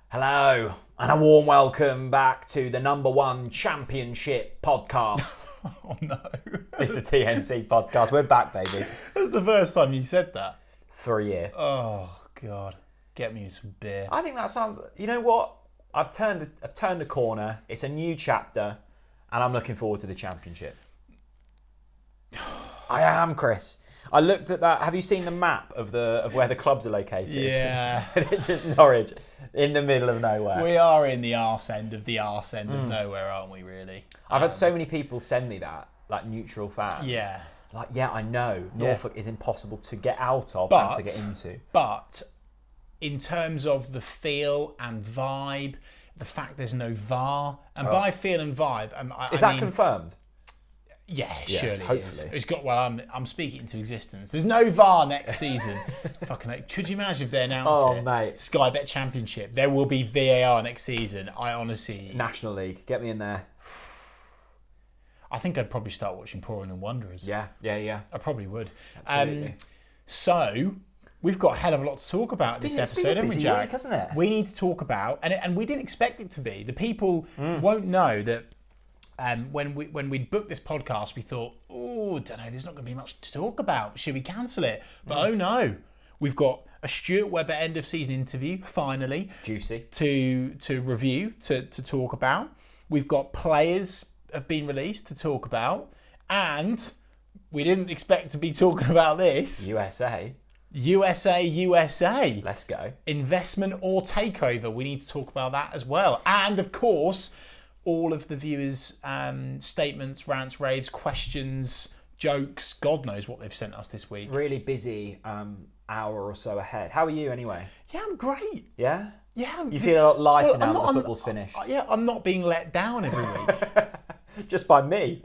Hello, and a warm welcome back to the #1 championship podcast. Oh no. It's the TNC Podcast. We're back, baby. That's the first time you said that. For a year. Oh God. Get me some beer. I think that sounds... You know what? I've turned the corner. It's a new chapter, and I'm looking forward to the championship. I am, Chris. I looked at that. Have you seen the map of where the clubs are located? Yeah. It's just Norwich, in the middle of nowhere. We are in the arse end of the arse end of nowhere, aren't we, really? I've had so many people send me that, like neutral fans. Yeah. Like, yeah, I know. Norfolk is impossible to get out of But, and to get into. But in terms of the feel and vibe, the fact there's no VAR, and by feel and vibe, Is that confirmed? Yeah, surely hopefully. it is. It's got. Well, I'm speaking into existence. There's no VAR next season. Fucking hell. Could you imagine if they announce it? Mate. Sky Bet Championship. There will be VAR next season. I honestly. National League. Get me in there. I think I'd probably start watching Pouring and Wanderers. Yeah. I probably would. Absolutely. So we've got a hell of a lot to talk about this episode, haven't we, Jack? Week, hasn't it? We need to talk about, and we didn't expect it to be. The people won't know that. When we booked this podcast, we thought, oh, don't know, there's not going to be much to talk about. Should we cancel it? But oh no, we've got a Stuart Webber end of season interview finally, Juicy, to review, to talk about. We've got players have been released to talk about, and we didn't expect to be talking about this. USA. USA. Let's go. Investment or takeover. We need to talk about that as well, and of course, all of the viewers' statements, rants, raves, questions, jokes. God knows what they've sent us this week. Really busy hour or so ahead. How are you anyway? Yeah, I'm great. Yeah? Yeah. You feel a lot lighter now that the football's finished? Yeah, I'm not being let down every week. Just by me?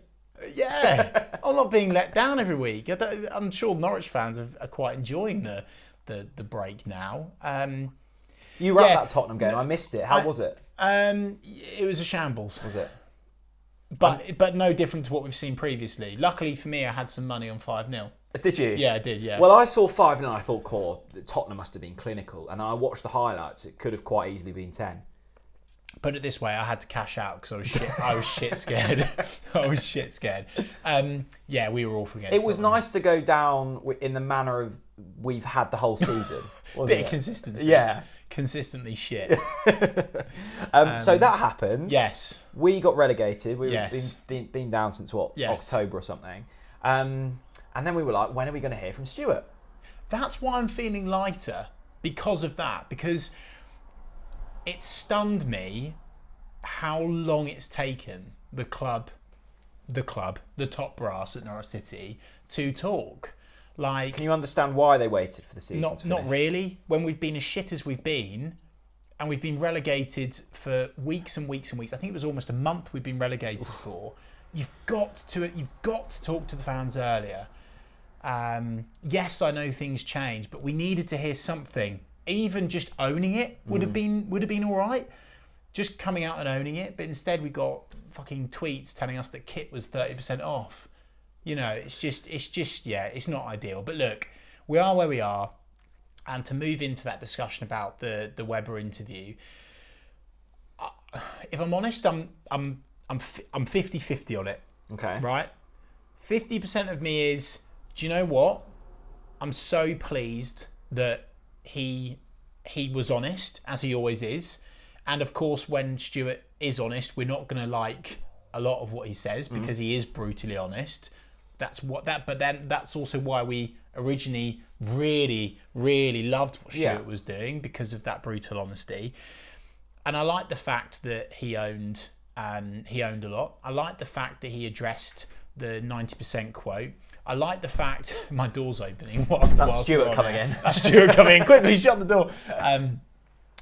Yeah. I'm not being let down every week. I'm sure Norwich fans are quite enjoying the break now. You were at that Tottenham game. I missed it. How was it? It was a shambles. Was it? But no different to what we've seen previously. Luckily for me, I had some money on 5-0. Did you? Yeah, I did, yeah. Well, I saw 5-0. I thought, Tottenham must have been clinical. And I watched the highlights. It could have quite easily been 10. Put it this way, I had to cash out because I was shit scared. I was shit scared. Yeah, we were awful against It was nice to go down in the manner of we've had the whole season. Bit of consistency. Yeah. Consistently shit. So that happened. Yes. We got relegated. We've Yes. been down since Yes. October or something. And then we were like, when are we going to hear from Stuart? That's why I'm feeling lighter, because of that. Because it stunned me how long it's taken the top brass at Norwich City to talk. Like, can you understand why they waited for the season to finish? Not really. When we've been as shit as we've been, and we've been relegated for weeks and weeks and weeks. I think it was almost a month we've been relegated for. You've got to talk to the fans earlier. Yes, I know things change, but we needed to hear something. Even just owning it would have been all right. Just coming out and owning it, but instead we got fucking tweets telling us that kit was 30% off. You know, it's just it's not ideal. But look, we are where we are, and to move into that discussion about the Webber interview, if I'm honest, I'm 50-50 on it. Okay. Right? 50% of me is, do you know what? I'm so pleased that he was honest, as he always is. And of course, when Stuart is honest, we're not going to like a lot of what he says because he is brutally honest. But then that's also why we originally really, really loved what Stuart was doing, because of that brutal honesty. And I like the fact that he owned a lot. I like the fact that he addressed the 90% quote. I like the fact my door's opening. That's Stuart coming in. That's Stuart coming in. Quickly shut the door.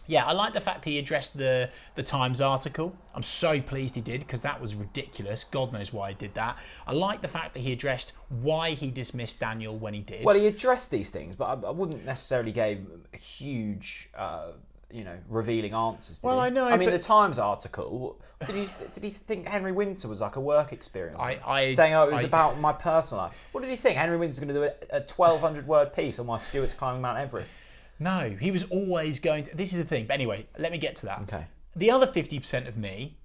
Yeah, I like the fact that he addressed the Times article. I'm so pleased he did, because that was ridiculous. God knows why he did that. I like the fact that he addressed why he dismissed Daniel when he did. Well, he addressed these things, but I wouldn't necessarily give a huge revealing answers. Did Well, he? I know, I mean, but- the Times article. Did he think Henry Winter was like a work experience? I saying, it was about my personal life. What did he think? Henry Winter's going to do a 1,200 word piece on why Stuart's climbing Mount Everest? No, he was always going to... This is the thing. But anyway, let me get to that. Okay. The other 50% of me,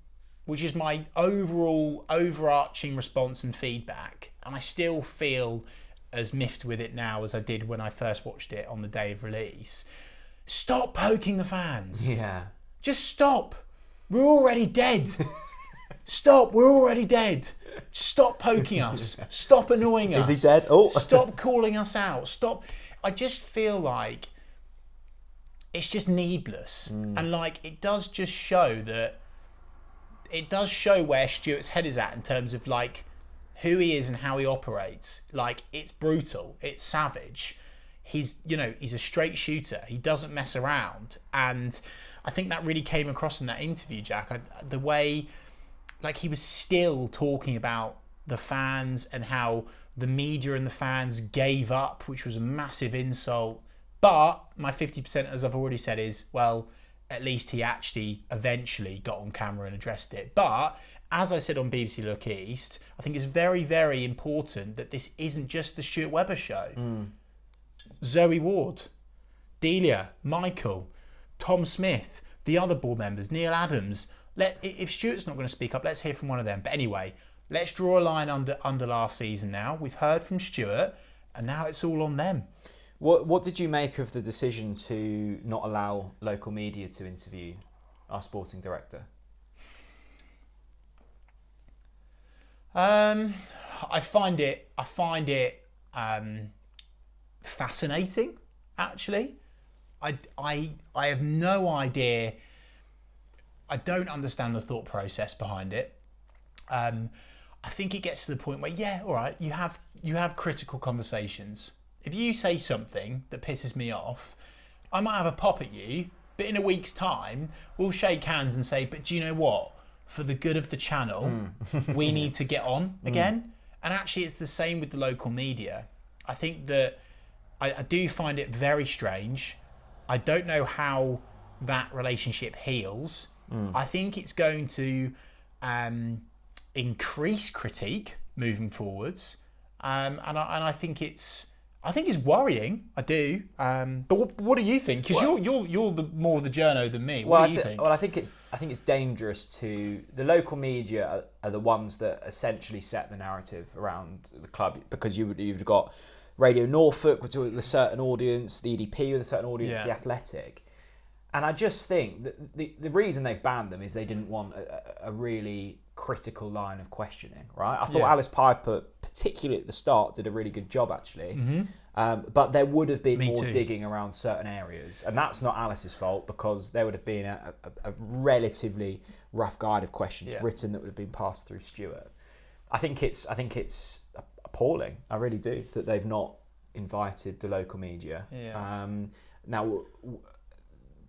which is my overall overarching response and feedback, and I still feel as miffed with it now as I did when I first watched it on the day of release. Stop poking the fans. Yeah. Just stop. We're already dead. Stop. We're already dead. Stop poking us. Stop annoying us. Is he dead? Oh. Stop calling us out. Stop. I just feel like it's just needless. And like it does just show that it does show where Stuart's head is at in terms of like who he is and how he operates. Like it's brutal. It's savage. He's a straight shooter. He doesn't mess around. And I think that really came across in that interview, Jack. The way, like, he was still talking about the fans and how the media and the fans gave up, which was a massive insult. But my 50%, as I've already said, is, well, at least he actually eventually got on camera and addressed it. But as I said on BBC Look East, I think it's very, very important that this isn't just the Stuart Webber show. Zoe Ward, Delia, Michael, Tom Smith, the other board members, Neil Adams. If Stuart's not going to speak up, let's hear from one of them. But anyway, let's draw a line under last season now. We've heard from Stuart, and now it's all on them. What did you make of the decision to not allow local media to interview our sporting director? I find it fascinating, actually. I have no idea. I don't understand the thought process behind it. I think it gets to the point where, yeah, all right, you have critical conversations. If you say something that pisses me off, I might have a pop at you, but in a week's time, we'll shake hands and say, but do you know what? For the good of the channel, we need to get on again. And actually, it's the same with the local media. I think that I do find it very strange. I don't know how that relationship heals. I think it's going to increase critique moving forwards, and I think it's worrying. I do. But what do you think? Because you're the more of the journo than me. What do you think? Well, I think it's dangerous to the local media are the ones that essentially set the narrative around the club, because you've got Radio Norfolk with a certain audience, the EDP with a certain audience, The Athletic. And I just think that the reason they've banned them is they didn't want a really critical line of questioning, right? I thought Alice Piper, particularly at the start, did a really good job, actually. But there would have been more digging around certain areas. And that's not Alice's fault, because there would have been a relatively rough guide of questions written that would have been passed through Stuart. I think it's appalling. I really do, that they've not invited the local media. Now,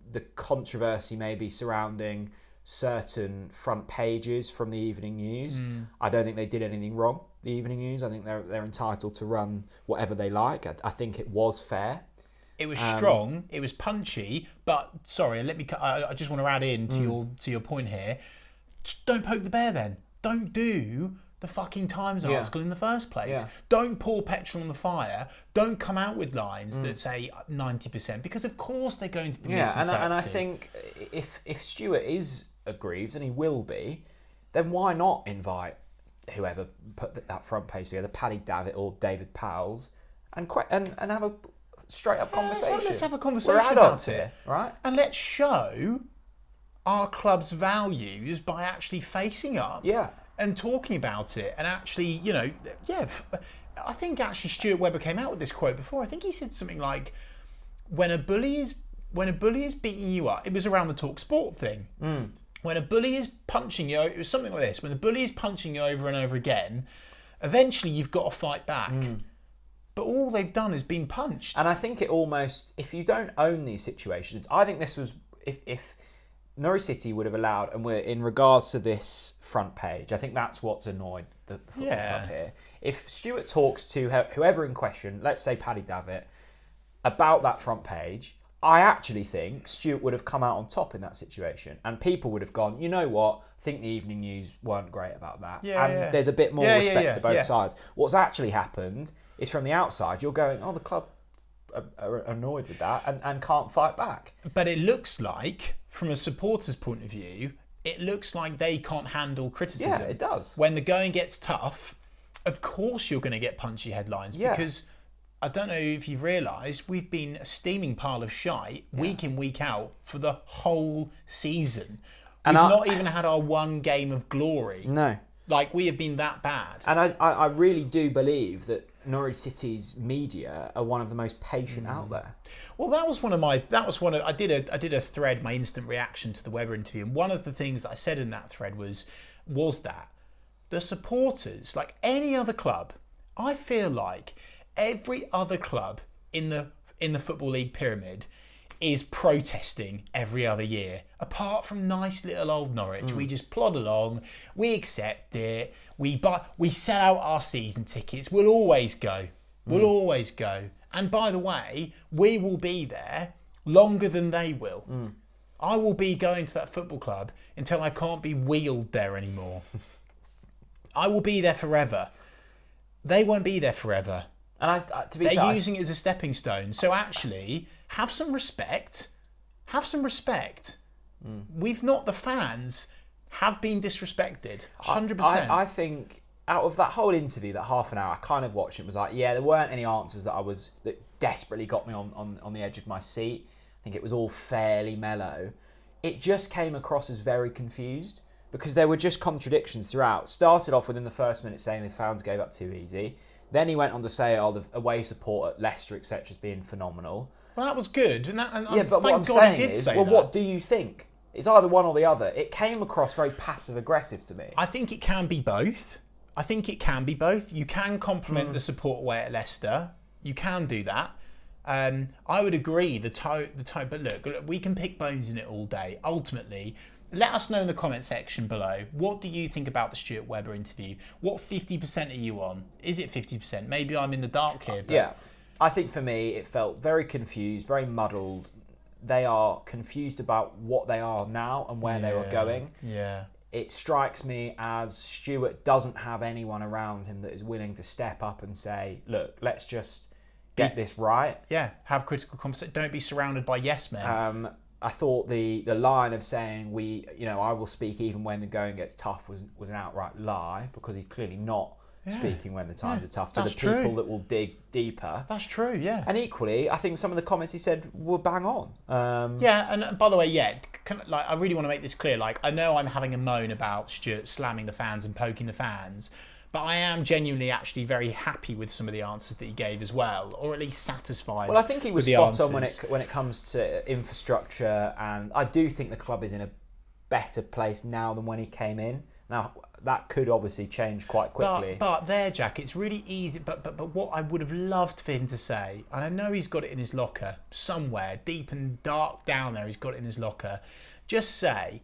the controversy maybe surrounding certain front pages from the Evening News. I don't think they did anything wrong, the Evening News. I think they're entitled to run whatever they like. I think it was fair. It was strong, it was punchy, but sorry, I just want to add in to your point here. Just don't poke the bear then. Don't do the fucking Times article in the first place. Don't pour petrol on the fire. Don't come out with lines that say 90%, because of course they're going to be misinterpreted. And I think if Stuart is aggrieved, and he will be, then why not invite whoever put that front page together, Paddy Davitt or David Powell's, and have a straight up conversation. Let's have a conversation. We're adults here, right? And let's show our club's values by actually facing up. And talking about it, and actually, I think actually Stuart Webber came out with this quote before. I think he said something like, when a bully is beating you up, it was around the Talk Sport thing. When a bully is punching you, it was something like this. When the bully is punching you over and over again, eventually you've got to fight back. But all they've done is been punched. And I think it almost, if you don't own these situations, I think this was, if Norwich City would have allowed, and we're in regards to this front page, I think that's what's annoyed the football club here. If Stuart talks to whoever in question, let's say Paddy Davitt, about that front page, I actually think Stuart would have come out on top in that situation, and people would have gone, you know what, I think the evening news weren't great about that. There's a bit more respect to both sides. What's actually happened is, from the outside, you're going, the club are annoyed with that and can't fight back. But it looks like, from a supporter's point of view, it looks like they can't handle criticism. Yeah, it does. When the going gets tough, of course you're going to get punchy headlines, because I don't know if you've realised, we've been a steaming pile of shite week in, week out for the whole season. We've not even had our one game of glory. No. Like, we have been that bad. And I really do believe that Norwich City's media are one of the most patient out there. Well, I did a thread, my instant reaction to the Webber interview, and one of the things that I said in that thread was that the supporters, like any other club, I feel like every other club in the Football League pyramid is protesting every other year. Apart from nice little old Norwich, we just plod along, we accept it, we sell out our season tickets, we'll always go. And by the way, we will be there longer than they will. I will be going to that football club until I can't be wheeled there anymore. I will be there forever. They won't be there forever. And they're using it as a stepping stone. So actually, have some respect. We've not, the fans have been disrespected. 100%. I think out of that whole interview, that half an hour, I kind of watched it, was like, there weren't any answers that desperately got me on the edge of my seat. I think it was all fairly mellow. It just came across as very confused, because there were just contradictions throughout. Started off within the first minute saying the fans gave up too easy. Then he went on to say, the away support at Leicester, etc., has been phenomenal. Well, that was good. But what I'm saying is, what do you think? It's either one or the other. It came across very passive-aggressive to me. I think it can be both. You can compliment the support away at Leicester. You can do that. I would agree, the tone. But look, we can pick bones in it all day. Ultimately, let us know in the comment section below. What do you think about the Stuart Webber interview? What 50% are you on? Is it 50%? Maybe I'm in the dark here. But I think for me, it felt very confused, very muddled. They are confused about what they are now and where they were going. Yeah. It strikes me as Stuart doesn't have anyone around him that is willing to step up and say, look, let's just get this right. Yeah, have critical conversation. Don't be surrounded by yes men. I thought the line of saying I will speak even when the going gets tough was an outright lie, because he's clearly not speaking when the times are tough to the people that will dig deeper. That's true, yeah. And equally, I think some of the comments he said were bang on. And by the way, I really want to make this clear. I know I'm having a moan about Stuart slamming the fans and poking the fans, but I am genuinely actually very happy with some of the answers that he gave as well, or at least satisfied. Well, I think he was spot on when it comes to infrastructure, and I do think the club is in a better place now than when he came in. Now, that could obviously change quite quickly. But there, Jack, it's really easy. But what I would have loved for him to say, and I know he's got it in his locker somewhere, deep and dark down there, he's got it in his locker. Just say,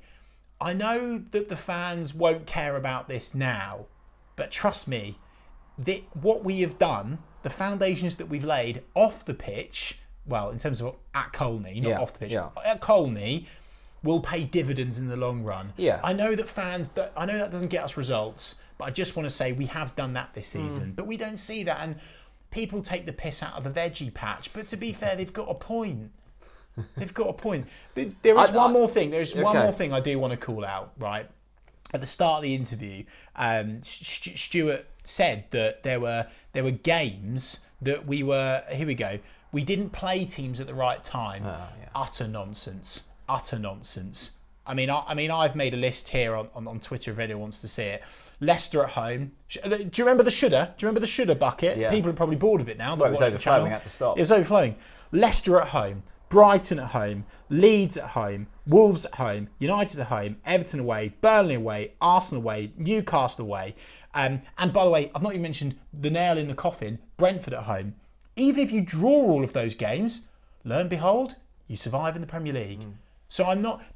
I know that the fans won't care about this now, but trust me, what we have done, the foundations that we've laid off the pitch, well, in terms of at Colney, not off the pitch, at Colney, will pay dividends in the long run. Yeah. I know that I know that doesn't get us results, but I just want to say we have done that this season. But we don't see that, and people take the piss out of a veggie patch. But to be fair, they've got a point. There is one more thing. There's one more thing I do want to call out, right? At the start of the interview, Stuart said that there were games that we were. Here we go. We didn't play teams at the right time. Utter nonsense. I mean, I've made a list here on Twitter if anyone wants to see it. Leicester at home. Do you remember the shoulda? Do you remember the shoulda bucket? Yeah. People are probably bored of it now. Well, it was overflowing. Had to stop. It was overflowing. Leicester at home. Brighton at home, Leeds at home, Wolves at home, United at home, Everton away, Burnley away, Arsenal away, Newcastle away. And by the way, I've not even mentioned the nail in the coffin, Brentford at home. Even if you draw all of those games, lo and behold, you survive in the Premier League. So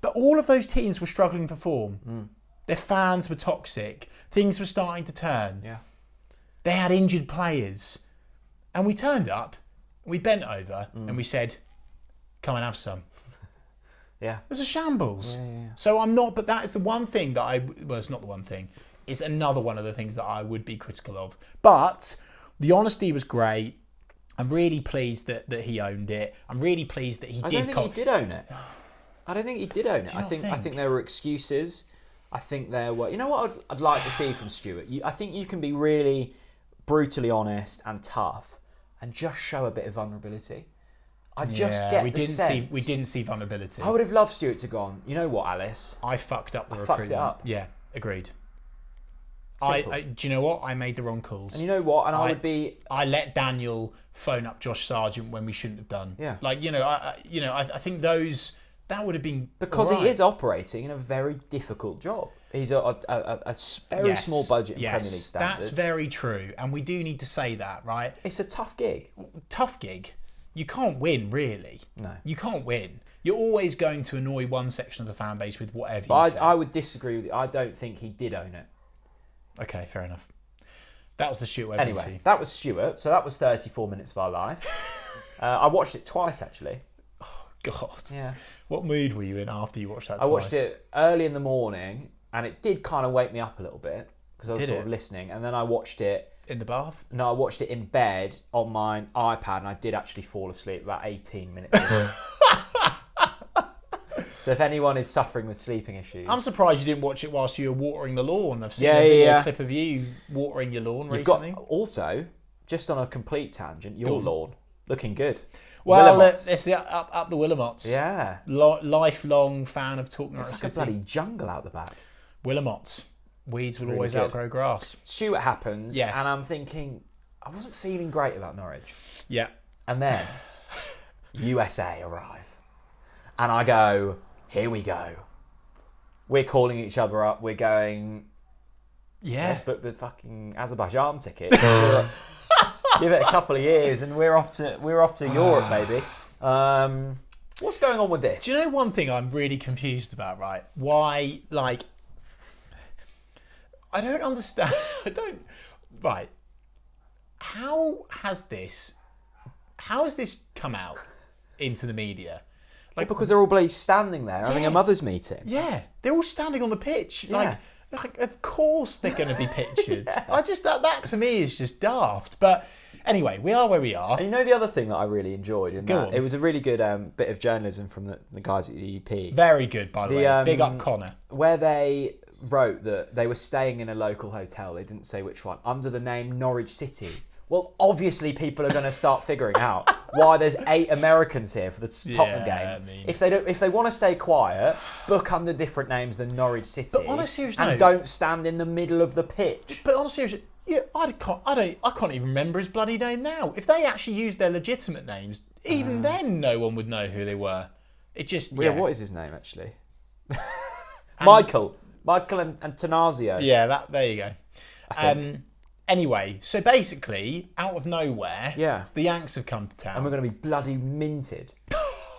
but all of those teams were struggling to perform. Their fans were toxic. Things were starting to turn. Yeah. They had injured players. And we turned up, we bent over and we said, come and have some. Yeah. It was a shambles. Yeah. So I'm not, but that is the one thing that well, it's not the one thing. It's another one of the things that I would be critical of. But the honesty was great. I'm really pleased that he owned it. I'm really pleased that he did. I don't think he did own it. I don't think he did own it. I think? think there were excuses. I think there were. You know what I'd like to see from Stuart? I think you can be really brutally honest and tough, and just show a bit of vulnerability. We didn't see vulnerability. I would have loved Stuart to go on. You know what, Alice? I fucked up the I recruitment. fucked it up. Yeah, agreed. Do you know what? I made the wrong calls. And you know what? And I let Daniel phone up Josh Sargent when we shouldn't have done. Yeah. Like, I think that would have been because right. He is operating in a very difficult job. He's a very small budget in Premier League standards. That's very true, and we do need to say that, right? It's a tough gig. Tough gig. You can't win, really. No. You can't win. You're always going to annoy one section of the fan base with whatever you say. I would disagree with you. I don't think he did own it. Okay, fair enough. That was the Stuart Webber Anyway, team. that was Stuart. So that was 34 minutes of our life. I watched it twice, actually. Oh, God. Yeah. What mood were you in after you watched that twice? I watched it early in the morning, and it did kind of wake me up a little bit, because I was sort of listening. And then I watched it... In the bath? No, I watched it in bed on my iPad, and I did actually fall asleep about 18 minutes ago. So if anyone is suffering with sleeping issues... I'm surprised you didn't watch it whilst you were watering the lawn. I've seen a video clip of you watering your lawn recently. Also, just on a complete tangent, your lawn, looking good. Well, it's up the Willamots. Yeah. Lifelong fan of TalkNorwichCity. It's like a bloody jungle out the back. Willamots. Weeds will always good. outgrow grass. Stuart happens, yes. And I'm thinking, I wasn't feeling great about Norwich. Yeah. And then, USA arrive. And I go, here we go. We're calling each other up. We're going, let's book the fucking Azerbaijan ticket. Give it a couple of years and we're off to Europe, baby. What's going on with this? Do you know one thing I'm really confused about, right? Why, like... I don't understand. Right. How has this come out into the media? Like, because they're all bloody standing there having a mothers' meeting. Yeah. They're all standing on the pitch. Yeah. Like of course they're going to be pictured. I just, that to me is just daft. But anyway, we are where we are. And you know the other thing that I really enjoyed? It was a really good bit of journalism from the guys at the EP. Very good, by the way. Big up Connor. Where they wrote that they were staying in a local hotel, they didn't say which one, under the name Norwich City. Well, obviously people are going to start figuring out why there's 8 Americans here for the Tottenham game. I mean, if they want to stay quiet, book under different names than Norwich City. But on a serious note, don't stand in the middle of the pitch. But on a serious, I can't even remember his bloody name now. If they actually used their legitimate names, even then no one would know who they were. It just what is his name actually? Michael and Attanasio. Yeah, there you go. I think. Anyway, so basically, out of nowhere, the Yanks have come to town. And we're going to be bloody minted.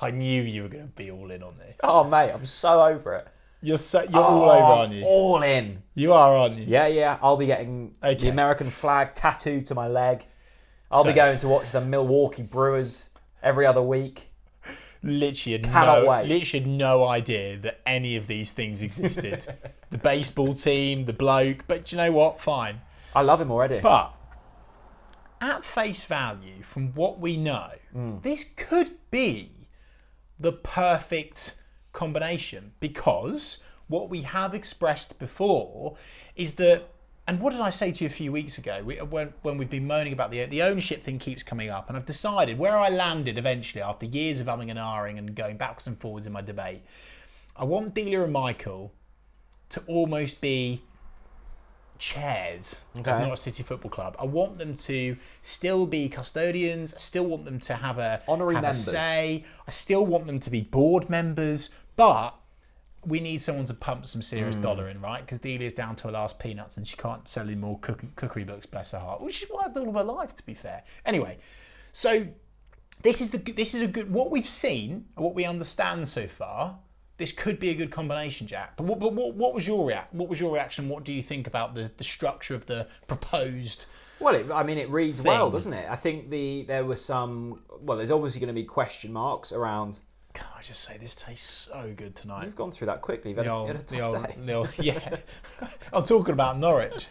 I knew you were going to be all in on this. Oh, mate, I'm so over it. You're all over, aren't you? All in. You are, aren't you? Yeah. I'll be getting the American flag tattooed to my leg. I'll be going to watch the Milwaukee Brewers every other week. Literally had no idea that any of these things existed. The baseball team, the bloke. But do you know what? Fine. I love him already. But at face value, from what we know, this could be the perfect combination, because what we have expressed before is that, and what did I say to you a few weeks ago when we've been moaning about the ownership thing keeps coming up, and I've decided where I landed eventually after years of umming and ahhing and going backwards and forwards in my debate. I want Delia and Michael to almost be chairs of Norwich City Football Club. I want them to still be custodians. I still want them to have a say. I still want them to be board members. But we need someone to pump some serious dollar in, right? Because Delia's down to her last peanuts and she can't sell any more cookery books, bless her heart. Which is why I've done all of her life, to be fair. Anyway, so this is a good what we've seen and what we understand so far. This could be a good combination, Jack. But what was your reaction? What do you think about the structure of the proposed? Well, it reads well, doesn't it? I think there was some. Well, there's obviously going to be question marks around can I just say, this tastes so good tonight. You've gone through that quickly. You had a tough day. Yeah. I'm talking about Norwich.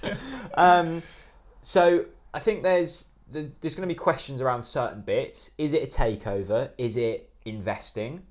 So I think there's going to be questions around certain bits. Is it a takeover? Is it investing?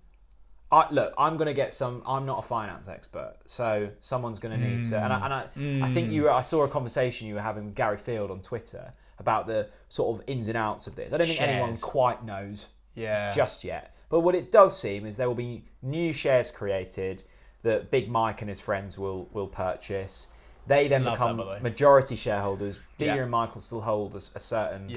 Look, I'm going to get some. I'm not a finance expert, so someone's going to need to. And I think I saw a conversation you were having with Gary Field on Twitter about the sort of ins and outs of this. I don't think anyone quite knows just yet. But what it does seem is there will be new shares created that Big Mike and his friends will purchase. They then become majority shareholders. Delia and Michael still hold a certain,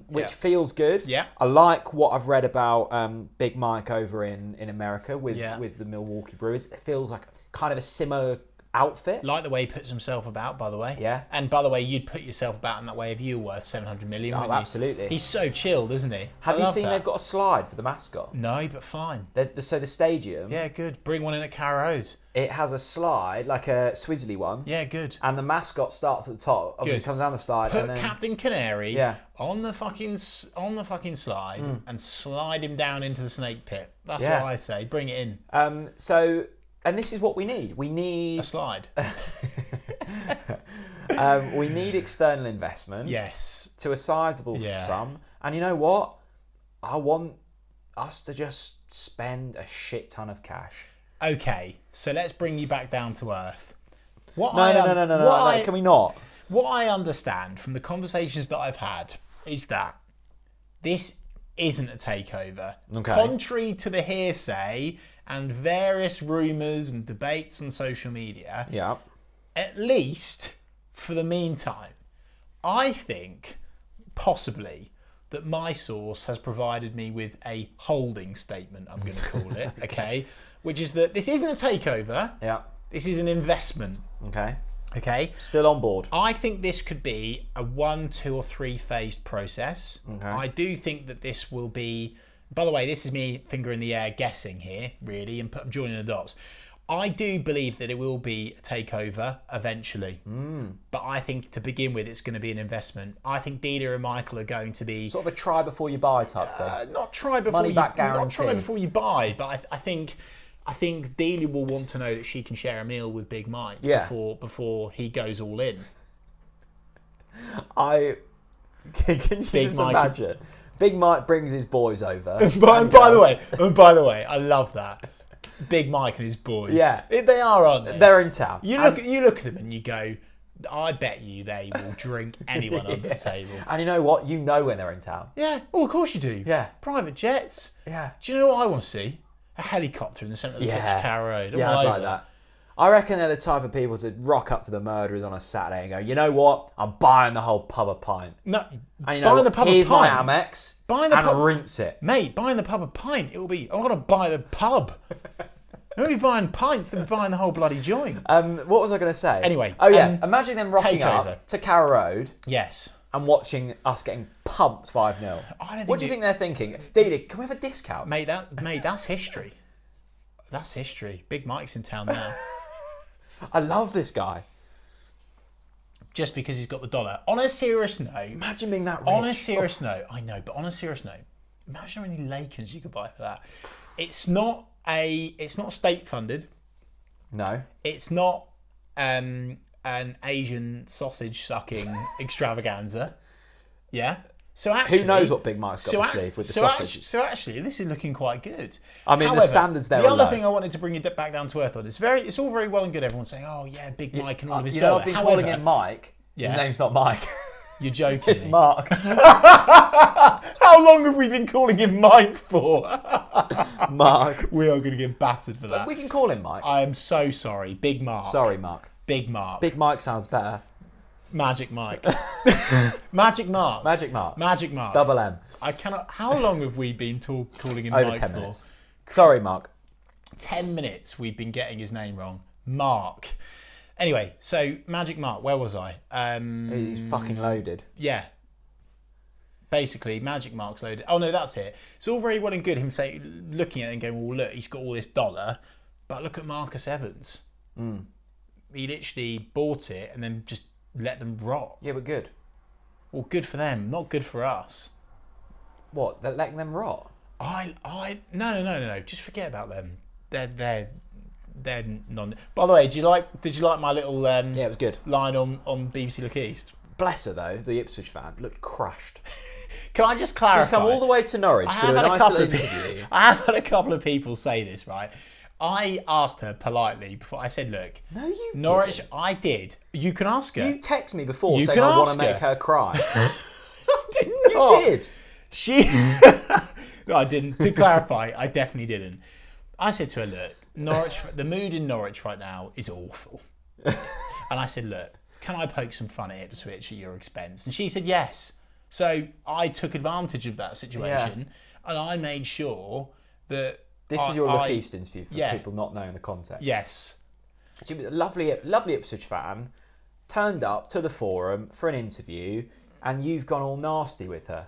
which feels good. Yeah. I like what I've read about Big Mike over in America with the Milwaukee Brewers. It feels like kind of a similar outfit. Like the way he puts himself about, by the way. Yeah. And by the way, you'd put yourself about in that way if you were worth 700 million. Oh, absolutely. He's so chilled, isn't he? Have you seen they've got a slide for the mascot? No, but fine. So the stadium. Yeah, good. Bring one in at Carrows. It has a slide, like a Swizzly one. Yeah, good. And the mascot starts at the top. Obviously, comes down the slide. Put and then Captain Canary on the fucking slide and slide him down into the snake pit. That's what I say. Bring it in. And this is what we need. We need a slide. We need external investment. Yes. To a sizable sum. And you know what? I want us to just spend a shit ton of cash. Okay, so let's bring you back down to earth. No. Can we not? What I understand from the conversations that I've had is that this isn't a takeover. Okay. Contrary to the hearsay and various rumours and debates on social media, at least for the meantime, I think possibly that my source has provided me with a holding statement, I'm going to call it, okay? Which is that this isn't a takeover. Yeah. This is an investment. Okay. Still on board. I think this could be a 1, 2, or 3 phased process. Okay. I do think that this will be. By the way, this is me finger in the air guessing here, really, and joining the dots. I do believe that it will be a takeover eventually. But I think to begin with, it's going to be an investment. I think Delia and Michael are going to be sort of a try before you buy type thing. Not try before money back guarantee. Not try before you buy, but I think Delia will want to know that she can share a meal with Big Mike before he goes all in. Can you just imagine? Big Mike brings his boys over. And by the way, I love that. Big Mike and his boys. Yeah. They are, aren't they? They're in town. You look at them and you go, I bet you they will drink anyone under the table. And you know what? You know when they're in town. Yeah. Well, of course you do. Yeah. Private jets. Yeah. Do you know what I want to see? A helicopter in the centre of the pitch, Carrow Road. Yeah, I'd like that. I reckon they're the type of people to rock up to the Murderers on a Saturday and go, you know what? I'm buying the whole pub a pint. No, and you know, here's my Amex, and rinse it. Mate, buying the pub a pint, I'm going to buy the pub. I'm going to be buying pints than buying the whole bloody joint. What was I going to say? Anyway. Oh, yeah. Imagine them rocking up to Carrow Road. Yes. And watching us getting pumped 5-0. What do you think they're thinking? Didi, can we have a discount? Mate, that's history. That's history. Big Mike's in town now. I love this guy. Just because he's got the dollar. On a serious note. Imagine being that rich. On a serious note. I know, but on a serious note. Imagine how many Lakers you could buy for that. It's not state funded. No. It's not an Asian sausage sucking extravaganza. Yeah. So actually, who knows what Big Mike's got to sleeve with the sausage? So actually, this is looking quite good. I mean, however, the standards there are low. The other thing I wanted to bring you back down to earth on, it's all very well and good. Everyone's saying, "Oh yeah, Big Mike and all of his." I've been calling him Mike. His name's not Mike. You're joking. It's Mark. How long have we been calling him Mike for? Mark. We are going to get battered for that. But we can call him Mike. I am so sorry, Big Mark. Sorry, Mark. Big Mark. Big Mike sounds better. Magic Mike. Magic Mark. Magic Mark. Magic Mark. Double M. I cannot. How long have we been calling him Over Mike 10 for? minutes. Sorry, Mark. 10 minutes we've been getting his name wrong. Mark. Anyway, so Magic Mark, where was I? He's fucking loaded. Yeah. Basically, Magic Mark's loaded. Oh no, that's it. It's all very well and good him looking at it and going, well, look, he's got all this dollar, but look at Marcus Evans. He literally bought it and then just let them rot. Yeah, but good. Well, good for them, not good for us. What? They're letting them rot? No. Just forget about them. They're non. By the way, did you like my little Yeah, it was good. line on BBC Look East? Bless her though, the Ipswich fan looked crushed. Can I just clarify? She's come all the way to Norwich to do a nice little interview. I have had a couple of people say this, right? I asked her politely before. I said, "Look, No, you Norwich." didn't. I did. You can ask her. You text me before You saying can I want to ask make her cry. I did You not. did. She. No, I didn't. To clarify, I definitely didn't. I said to her, "Look, Norwich. The mood in Norwich right now is awful." And I said, "Look, can I poke some fun at Ipswich at your expense?" And she said yes. So I took advantage of that situation, and I made sure that This is your Look East interview for people not knowing the context. Yes. She was a lovely Ipswich fan, turned up to the forum for an interview, and you've gone all nasty with her.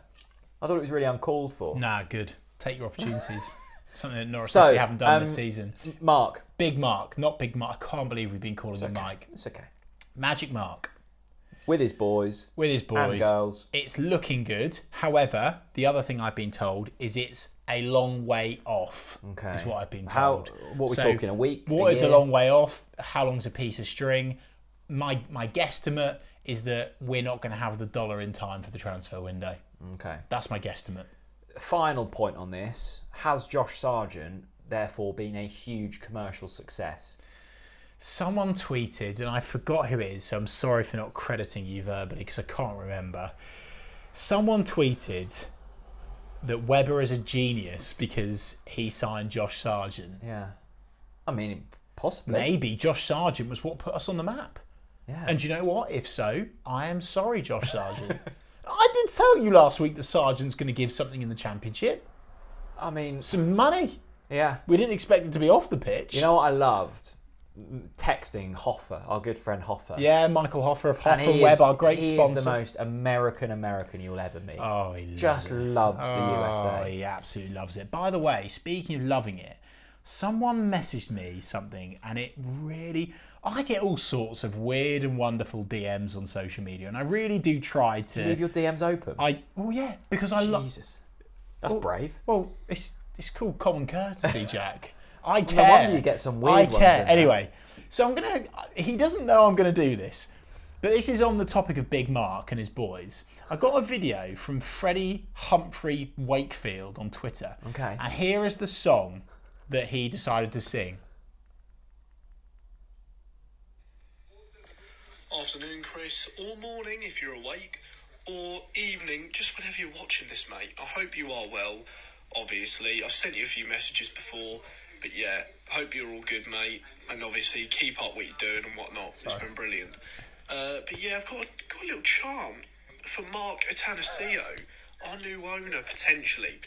I thought it was really uncalled for. Nah, good. Take your opportunities. Something that Norwich City haven't done this season. Mark. Big Mark, not Big Mark. I can't believe we've been calling him Mike. It's okay. Magic Mark. With his boys. And girls. It's looking good. However, the other thing I've been told is it's a long way off. Okay. Is what I've been told. What are we talking, a week? What is a long way off? How long's a piece of string? My guesstimate is that we're not going to have the dollar in time for the transfer window. Okay. That's my guesstimate. Final point on this. Has Josh Sargent therefore been a huge commercial success? Someone tweeted, and I forgot who it is, so I'm sorry for not crediting you verbally because I can't remember. Someone tweeted that Webber is a genius because he signed Josh Sargent. Yeah. I mean, possibly. Maybe Josh Sargent was what put us on the map. Yeah. And do you know what? If so, I am sorry, Josh Sargent. I did tell you last week that Sargent's going to give something in the Championship. I mean... Some money. Yeah. We didn't expect it to be off the pitch. You know what I loved? Texting Hoffer, our good friend Hoffer. Yeah, Michael Hoffer of Hoffer Web, our great sponsor. He is the most American you'll ever meet. Oh, he just loves the USA. Oh, he absolutely loves it. By the way, speaking of loving it, someone messaged me something, and it really... I get all sorts of weird and wonderful DMs on social media, and I really do try to... You leave your DMs open? Oh, yeah, because I love... Jesus. That's brave. Well, it's called common courtesy, Jack. I care. No wonder you get some weird ones. Anyway, so I'm going to... He doesn't know I'm going to do this, but this is on the topic of Big Mark and his boys. I got a video from Freddie Humphrey Wakefield on Twitter. Okay. And here is the song that he decided to sing. Afternoon, Chris, or morning if you're awake, or evening, just whenever you're watching this, mate. I hope you are well, obviously. I've sent you a few messages before, but yeah, hope you're all good, mate. And obviously, keep up what you're doing and whatnot. It's been brilliant. But yeah, I've got a little charm for Mark Attanasio, our new owner, potentially.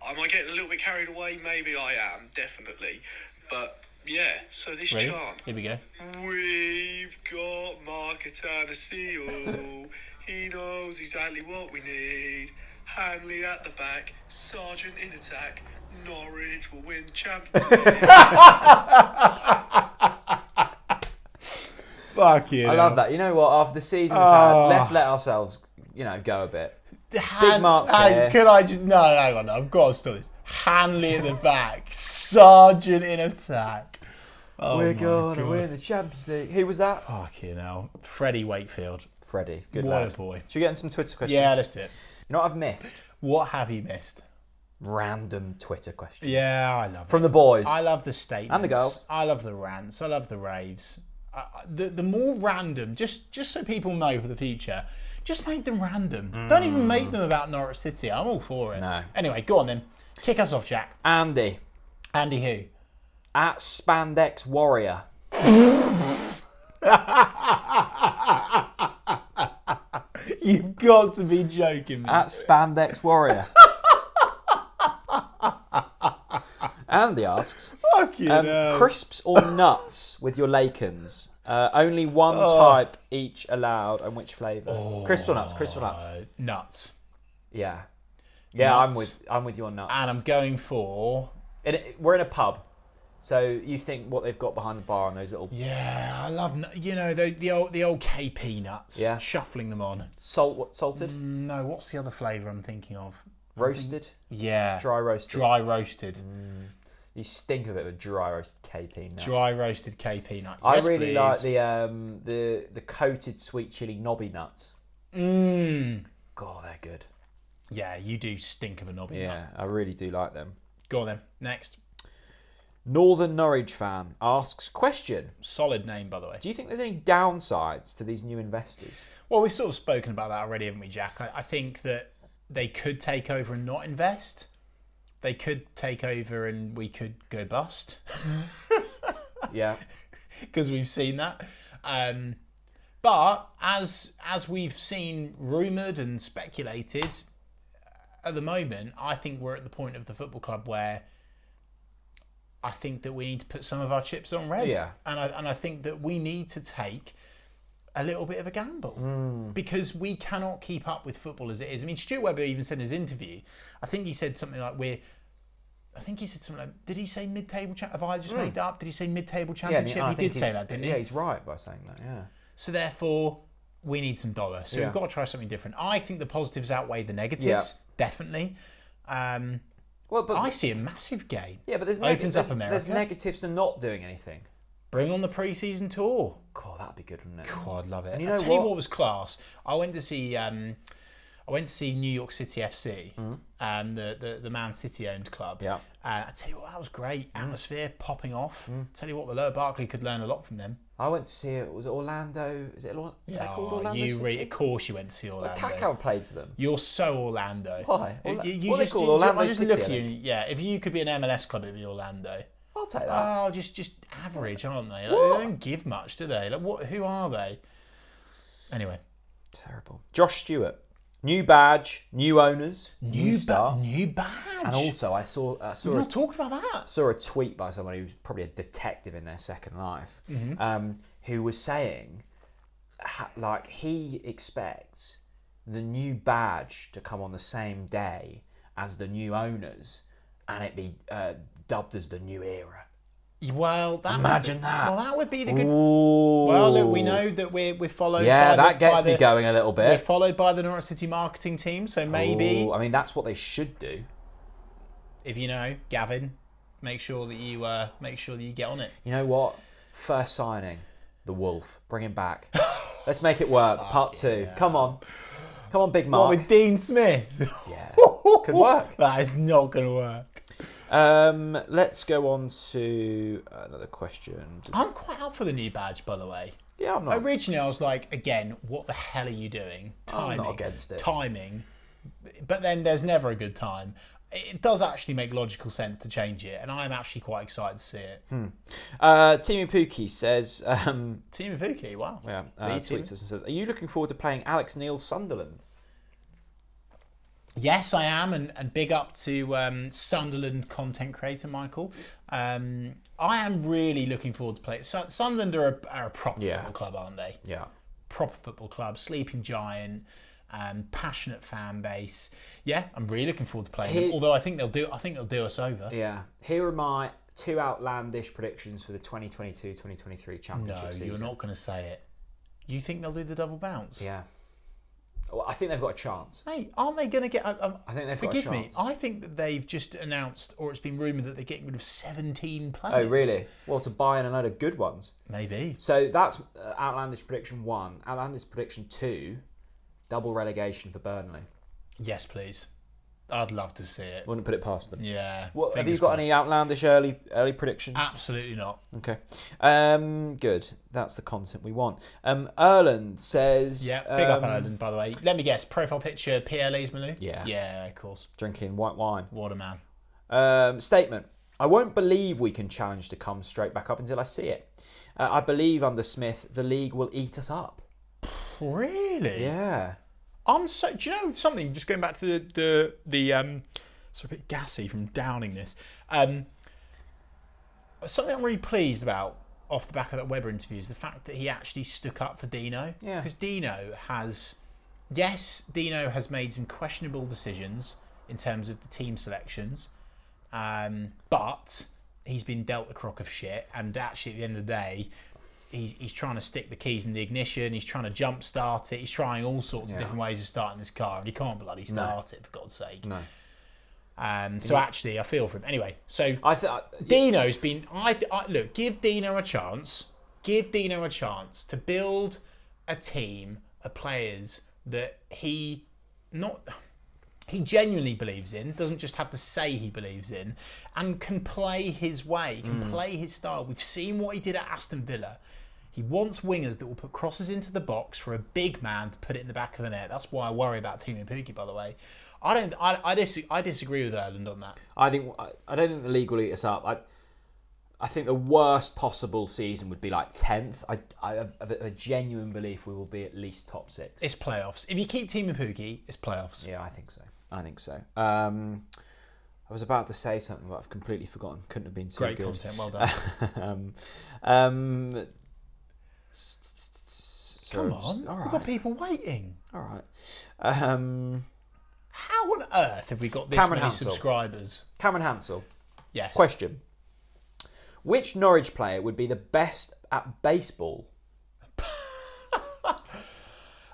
Am I getting a little bit carried away? Maybe I am, definitely. But... yeah, so this chant. Here we go. We've got Mark Attanasio. He knows exactly what we need. Hanley at the back, Sargent in attack. Norwich will win the Champions League. Fuck you. I love that. You know what? After the season we've had, let's let ourselves, go a bit. Big Mark's here. Could I just... No, hang on. I've got to stop this. Hanley at the back, Sargent in attack. Oh, we're going to win the Champions League. Who was that? Fucking hell. Freddie Wakefield. Freddie. Good What lad. a boy. Should we get in some Twitter questions? Yeah, let's do it. You know what I've missed? What have you missed? Random Twitter questions. Yeah, I love it. From the boys. I love the statements. And the girls. I love the rants. I love the raves. The more random, just so people know for the future, just make them random. Don't even make them about Norwich City. I'm all for it. No. Anyway, go on then. Kick us off, Jack. Andy. Andy who? At Spandex Warrior. You've got to be joking me. At Spandex Warrior. Andy asks, crisps or nuts with your Lakens? Only one type each allowed, and which flavour? Crisps or nuts? Crisps or nuts? Nuts. Yeah, Nuts. I'm with you on nuts. And I'm going for... We're in a pub, so you think what they've got behind the bar and those little Yeah, I love the old KP nuts. Yeah. Shuffling them on. salted. No, what's the other flavour I'm thinking of? Roasted? Yeah. Dry roasted? Dry roasted. You stink of it with dry roasted KP nuts. Dry roasted KP nut. I Yes, really please. like the coated sweet chili knobby nuts. God, they're good. Yeah, you do stink of a knobby nut. Yeah, I really do like them. Go on then. Next. Northern Norwich fan asks, question, Solid name, by the way. do you think there's any downsides to these new investors? Well, we've sort of spoken about that already, haven't we, Jack? I think that they could take over and not invest. They could take over and we could go bust. Yeah. Because we've seen that. But as we've seen rumoured and speculated, at the moment, I think we're at the point of the football club where I think that we need to put some of our chips on red. Yeah. And I think that we need to take a little bit of a gamble because we cannot keep up with football as it is. I mean, Stuart Webber even said in his interview, I think he said something like, did he say mid-table championship? Have I just made that up? Did he say mid-table championship? I he think did say that, didn't he? Yeah, he's right by saying that, yeah. So therefore, we need some dollars. So Yeah. we've got to try something different. I think the positives outweigh the negatives, Yeah. definitely. Well, but I see a massive game. yeah, but there's Opens up America. There's negatives to not doing anything. Bring on the pre-season tour. God, that'd be good, wouldn't it? God, I'd love it. And you I'll know tell you what? what was class. I went to see New York City FC, the Man City owned club. Yeah. I tell you what, that was great. Atmosphere popping off. Tell you what, the Lower Barclay could learn a lot from them. I went to see it. Was it Orlando? Is it they're called Orlando City? Of course you went to see Orlando. Kakao played for them. You're so Orlando. Why? You What are they just, called? you- Orlando I just City, look I at you. think. Yeah, if you could be an MLS club, it'd be Orlando. I'll take that. Oh, just average, aren't they? Like, they What? don't give much, do they? Like, what? Who are they? Anyway, Terrible. Josh Stewart. New badge, new owners, new star. new badge. And also, I saw We've not talked about that. saw a tweet by someone who's probably a detective in their second life, who was saying, like, he expects the new badge to come on the same day as the new owners, and it be dubbed as the new era. Well, Imagine that. Well, that would be the good. Ooh. Well, look, we know that we're followed. Yeah, by that gets me going a little We're bit. followed by the Norwich City marketing team, so maybe Ooh, I mean, that's what they should do. if you know Gavin, make sure that you get on it. You know what? First signing, the Wolf. Bring him back. Let's make it work. Part 2. yeah. Come on, Big What, Mark. with Dean Smith? Yeah, could work. That is not going to work. Let's go on to another question. I'm quite up for the new badge, by the way. Yeah, I'm not. Originally, I was like, again, what the hell are you doing? I'm not against it. Timing. But then there's never a good time. It does actually make logical sense to change it, and I'm actually quite excited to see it. Timu Pookie says, Team of Pookie, wow. yeah, team. tweets us and says, are you looking forward to playing Alex Neil's Sunderland? Yes, I am, and big up to Sunderland content creator Michael. I am really looking forward to play. Sunderland are a proper football club, aren't they? Yeah. Proper football club, sleeping giant, passionate fan base. Yeah, I'm really looking forward to playing them. Although I think they'll do us over. Yeah. Here are my 2 outlandish predictions for the 2022-2023 championship season. No, you're not going to say it. You think they'll do the double bounce? Yeah. Well, I think they've got a chance. Mate, aren't they going to get... I think they've got a forgive me, chance. I think that they've just announced, or it's been rumoured that they're getting rid of 17 players. Oh, really? Well, to buy in a load of good ones. Maybe. So that's outlandish prediction 1. Outlandish prediction 2, double relegation for Burnley. Yes, please. I'd love to see it. Wouldn't put it past them. Yeah. What, have you fingers got crossed. any outlandish early predictions? Absolutely not. Okay. Good. That's the content we want. Erland says... Yeah, big up Ireland, by the way. Let me guess, profile picture, Pierre Lees-Malou? Yeah. Yeah, of course. Drinking white wine. What a man. Statement. I won't believe we can challenge to come straight back up until I see it. I believe under Smith, the league will eat us up. Really? Yeah. I'm so... Do you know something? Just going back to the it's a bit gassy from downing this. Something I'm really pleased about off the back of that Webber interview is the fact that he actually stuck up for Dino. Yeah. Because Dino has... Yes, Dino has made some questionable decisions in terms of the team selections. But he's been dealt a crock of shit. And actually, at the end of the day... He's trying to stick the keys in the ignition. He's trying to jump start it. He's trying all sorts of different ways of starting this car, and he can't bloody start it, for God's sake. No. So actually, I feel for him. Anyway, so I Dino's been. Look, give Dino a chance. Give Dino a chance to build a team of players that he genuinely believes in. Doesn't just have to say he believes in, and can play his way. Can play his style. We've seen what he did at Aston Villa. He wants wingers that will put crosses into the box for a big man to put it in the back of the net. That's why I worry about Timu Pukki, by the way. I disagree with Erland on that. I don't think the league will eat us up. I think the worst possible season would be like 10th. I have a genuine belief we will be at least top 6. It's playoffs. If you keep Timu Pukki, it's playoffs. Yeah, I think so. I was about to say something, but I've completely forgotten. Couldn't have been too Great good. content. Well done. Come on. All right. We've got people waiting. All right. How on earth have we got this Cameron many Hansel. subscribers? Cameron Hansel. Yes. Question. Which Norwich player would be the best at baseball?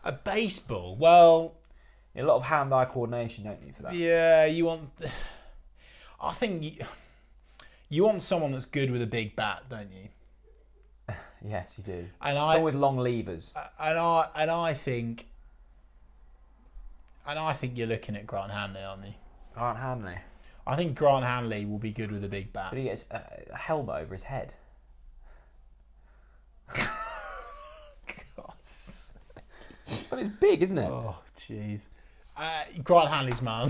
A baseball? Well... A lot of hand-eye coordination, don't you, for that? Yeah, you want... I think you want someone that's good with a big bat, don't you? Yes, you do. And someone with long levers. And I think you're looking at Grant Hanley, aren't you? Grant Hanley. I think Grant Hanley will be good with a big bat. But he gets a helmet over his head. God. But it's big, isn't it? Oh, jeez. Grant Hanley's man.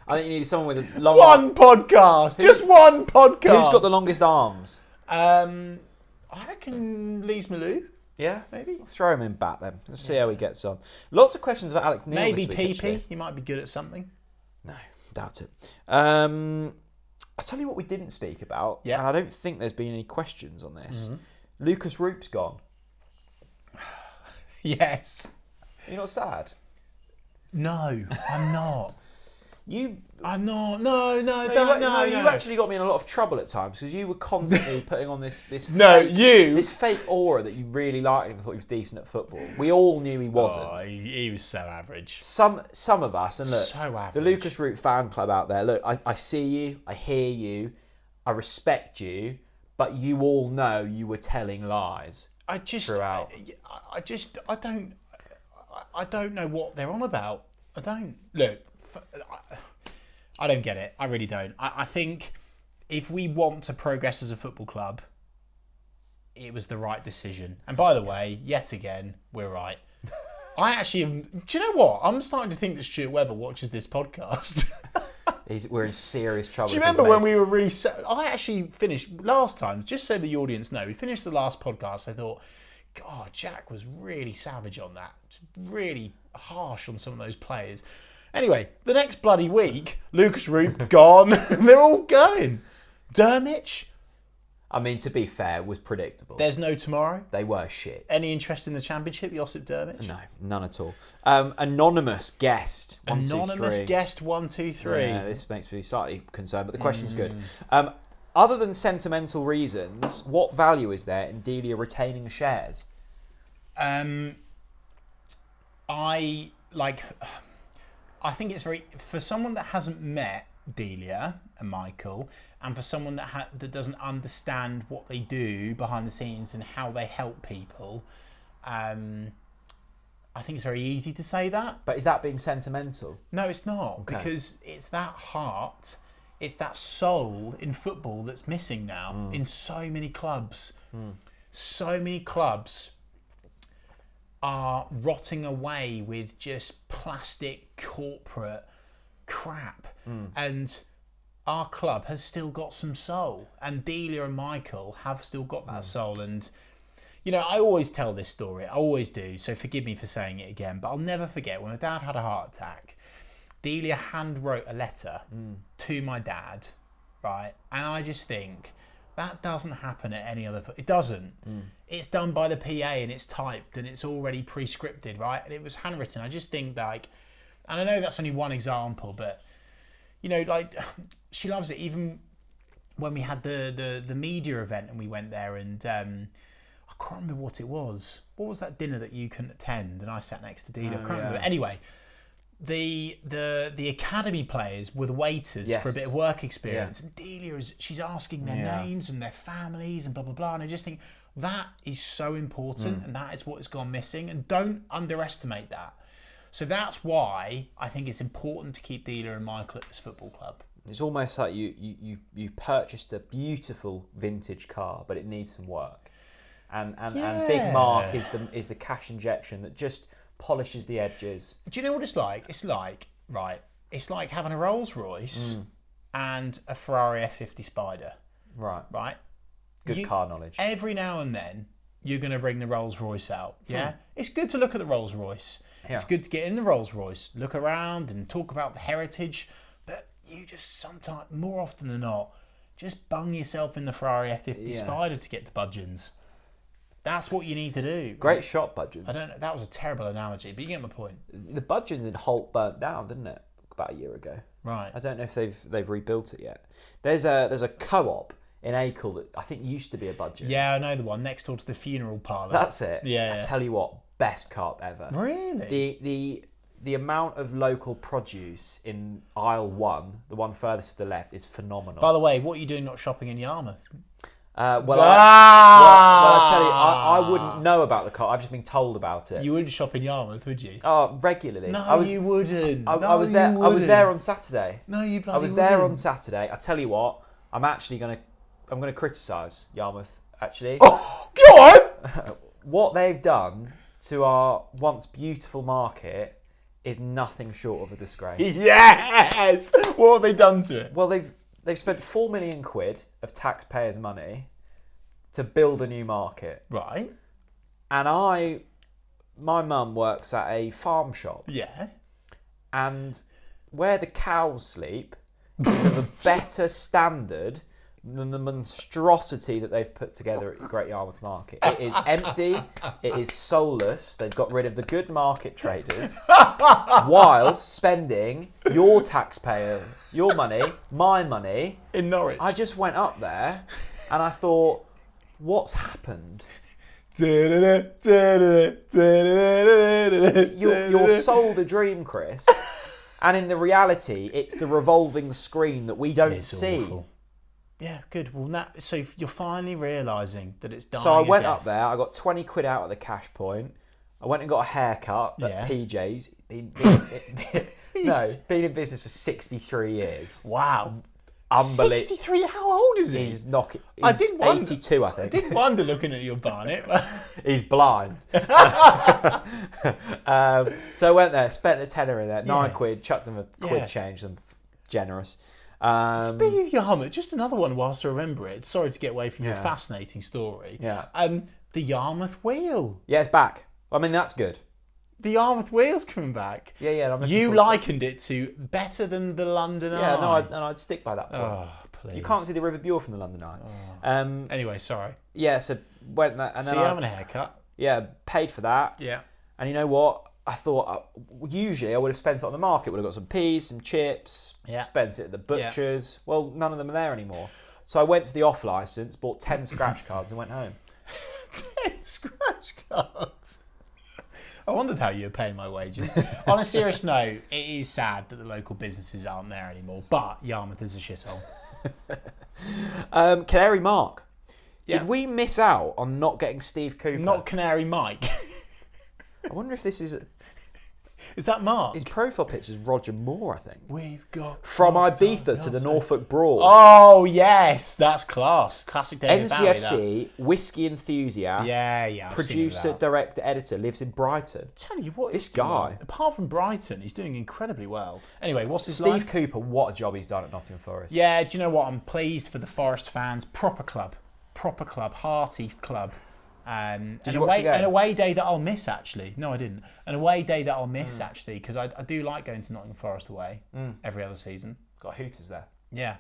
I think you need someone with a long... One podcast! Just one podcast! Who's got the longest arms? I reckon Lees Malou. Yeah? Maybe. I'll throw him in bat then. Let's see how he gets on. Lots of questions about Alex Neil Maybe this week, PP. actually. He might be good at something. No, doubt it. I'll tell you what we didn't speak about. Yeah. And I don't think there's been any questions on this. Mm-hmm. Lucas Roop's gone. Yes. You're not sad? No, I'm not. I'm not. No, You actually got me in a lot of trouble at times because you were constantly putting on this this fake aura that you really liked and thought he was decent at football. We all knew he wasn't. Oh, he was so average. Some of us, and look, So average. the Lucas Roop fan club out there, look, I see you, I hear you, I respect you, but you all know you were telling lies. Throughout. I don't know what they're on about. I don't. Look, I don't get it. I really don't. I think if we want to progress as a football club, it was the right decision. And by the way, yet again, we're right. I actually am, do you know what? I'm starting to think that Stuart Webber watches this podcast. We're in serious trouble. Do you remember when we were really... I actually finished last time, just so the audience know, we finished the last podcast, I thought, God, Jack was really savage on that. Really harsh on some of those players. Anyway, the next bloody week, Lucas Roop gone. They're all going. Dermich? I mean, to be fair, it was predictable. There's no tomorrow. They were shit. Any interest in the championship, Josip Dermich? No, none at all. Anonymous guest. 1, 2, 3. Anonymous guest 1, 2, 3. Yeah, this makes me slightly concerned, but the question's good. Other than sentimental reasons, what value is there in Delia retaining shares? I think it's very... For someone that hasn't met Delia and Michael, and for someone that doesn't understand what they do behind the scenes and how they help people, I think it's very easy to say that. But is that being sentimental? No, it's not. Okay. Because it's that heart, it's that soul in football that's missing now in so many clubs. So many clubs are rotting away with just plastic corporate crap. And our club has still got some soul. And Delia and Michael have still got that soul. And, you know, I always tell this story. I always do. So forgive me for saying it again. But I'll never forget when my dad had a heart attack. Delia hand wrote a letter to my dad, right? And I just think that doesn't happen at any other... It doesn't. It's done by the PA and it's typed and it's already pre-scripted, right? And it was handwritten. I just think, like... And I know that's only one example, but, you know, like, she loves it. Even when we had the media event and we went there and I can't remember what it was. What was that dinner that you couldn't attend? And I sat next to Delia. I can't remember. Anyway, the academy players were the waiters for a bit of work experience, and Delia she's asking their names and their families and blah blah blah, and I just think that is so important, and that is what has gone missing, and don't underestimate that. So that's why I think it's important to keep Delia and Michael at this football club. It's almost like you purchased a beautiful vintage car, but it needs some work, and Big Mark is the cash injection that just polishes the edges. Do you know what it's like? It's like having a Rolls Royce and a Ferrari F50 Spider. Right. Good car knowledge. Every now and then, you're going to bring the Rolls Royce out. Yeah. It's good to look at the Rolls Royce. Yeah. It's good to get in the Rolls Royce, look around and talk about the heritage. But you just sometimes, more often than not, just bung yourself in the Ferrari F50 Spider to get to Budgeons. That's what you need to do. Great shot, Budgeons. I don't know. That was a terrible analogy, but you get my point. The Budgeons in Holt burnt down, didn't it? About a year ago. Right. I don't know if they've rebuilt it yet. There's a co-op in Acle that I think used to be a Budgeons. Yeah, I know the one next door to the funeral parlour. That's it. Yeah. I tell you what, best co-op ever. Really? The amount of local produce in aisle 1, the one furthest to the left, is phenomenal. By the way, what are you doing not shopping in Yarmouth? I tell you, I wouldn't know about the co-op. I've just been told about it. You wouldn't shop in Yarmouth, would you? Oh, regularly. No, you wouldn't. I was there. I was there on Saturday. No, you bloody I was there on Saturday. I tell you what, I'm going to criticise Yarmouth. Actually, oh, go on. What they've done to our once beautiful market is nothing short of a disgrace. Yes. What have they done to it? Well, they've spent £4 million of taxpayers' money to build a new market. Right. And my mum works at a farm shop. Yeah. And where the cows sleep is of a better standard than the monstrosity that they've put together at Great Yarmouth Market. It is empty. It is soulless. They've got rid of the good market traders whilst spending your taxpayer, your money, my money. In Norwich. I just went up there and I thought, what's happened? You're sold a dream, Chris. And in the reality, it's the revolving screen that we don't see. Awful. Yeah, good. Well, so you're finally realising that it's dying. So I went up there. I got 20 quid out at the cash point. I went and got a haircut at PJ's. Been in business for 63 years. Wow. Unbelievable. 63? How old is he? He's 82, I think. I did wonder looking at your barnet. He's blind. So I went there, spent a tenner in there, 9 quid, chucked him a quid change. I'm generous. Speaking of Yarmouth, just another one whilst I remember it. Sorry to get away from your fascinating story. Yeah. The Yarmouth Wheel. Yeah, it's back. I mean, that's good. The Yarmouth Wheel's coming back. Yeah. You likened it to better than the London Eye. Yeah, no, I'd stick by that point. Oh, please. You can't see the River Bure from the London Eye. Oh. Anyway, sorry. Yeah, so went there. And so then you're having a haircut? Yeah, paid for that. Yeah. And you know what? I thought, usually I would have spent it on the market. Would have got some peas, some chips, spent it at the butcher's. Yeah. Well, none of them are there anymore. So I went to the off licence, bought 10 scratch cards and went home. 10 scratch cards? I wondered how you were paying my wages. On a serious note, it is sad that the local businesses aren't there anymore, but Yarmouth is a shithole. Canary Mark. Yeah. Did we miss out on not getting Steve Cooper? Not Canary Mike. I wonder if this is... Is that Mark? His profile picture is Roger Moore, I think. We've got... From Ibiza to the Norfolk Broad. Oh, yes. That's class. Classic David Bowie, NCFC, whiskey enthusiast. Yeah. Producer, director, editor, lives in Brighton. Tell you what, this guy... Apart from Brighton, he's doing incredibly well. Anyway, what's his Steve Cooper, what a job he's done at Nottingham Forest. Yeah, do you know what? I'm pleased for the Forest fans. Proper club, hearty club. Did you watch the game? An away day that I'll miss, actually. No, I didn't. An away day that I'll miss, actually, because I do like going to Nottingham Forest away every other season. Got Hooters there. Yeah.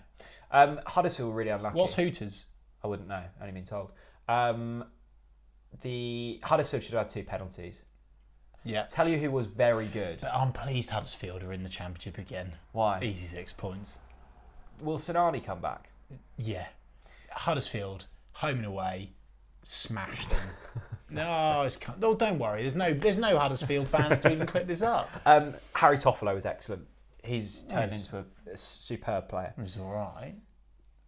Huddersfield were really unlucky. What's Hooters? I wouldn't know. Only been told. The Huddersfield should have had 2 penalties. Yeah. Tell you who was very good. But I'm pleased Huddersfield are in the Championship again. Why? Easy 6 points. Will Sonani come back? Yeah. Huddersfield, home and away. smashed him. No, don't worry. There's no Huddersfield fans to even clip this up. Harry Toffolo is excellent. He's turned into a superb player. He's all right.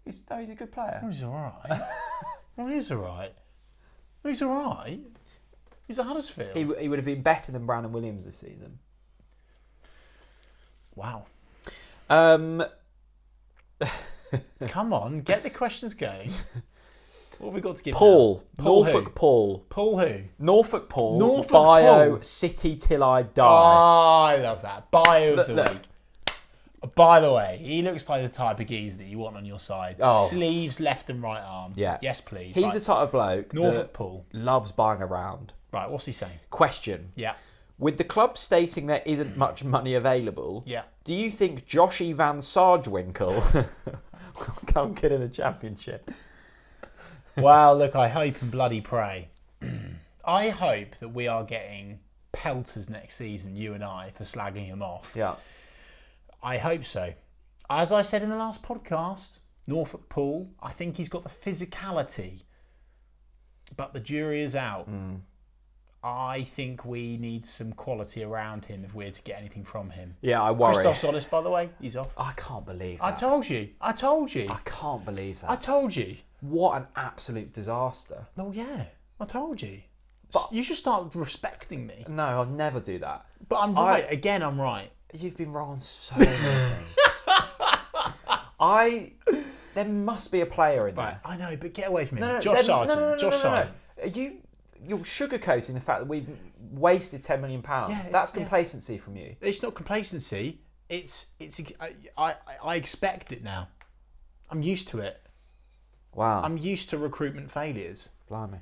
He's a good player. He's all right. Well, he's all right. He's all right. He's a Huddersfield. He would have been better than Brandon Williams this season. Wow. Come on, get the questions going. What have we got to give Paul. now? Norfolk who? Paul. Paul who? Norfolk Paul. Norfolk Bio Paul. City till I die. Oh, I love that. Bio of the Look. week. By the way, he looks like the type of geezer that you want on your side. Oh. Sleeves, left and right arm. Yeah. Yes, please. He's the type of bloke Norfolk that Paul. loves buying around. Right, what's he saying? Question. Yeah. With the club stating there isn't much money available, Yeah. do you think Joshy Van Sargewinkle will come good in the Championship? Well, look, I hope and bloody pray. I hope that we are getting pelters next season, you and I, for slagging him off. Yeah. I hope so. As I said in the last podcast, Norfolk Paul, I think he's got the physicality, but the jury is out. I think we need some quality around him if we're to get anything from him. Yeah, I worry. Christos Solis, by the way, he's off. I can't believe that. I told you. I can't believe that. I told you. What an absolute disaster. Well, yeah, I told you. But- You should start respecting me. No, I'll never do that. But I'm right. Again, I'm right. You've been wrong on so many things. There must be a player in there. Right, I know, but get away from him. No, Josh Sargent. Josh Sargent. You're sugarcoating the fact that we've wasted £10 million. That's complacency from you. It's not complacency. I expect it now. I'm used to it. Wow. I'm used to recruitment failures. Blimey.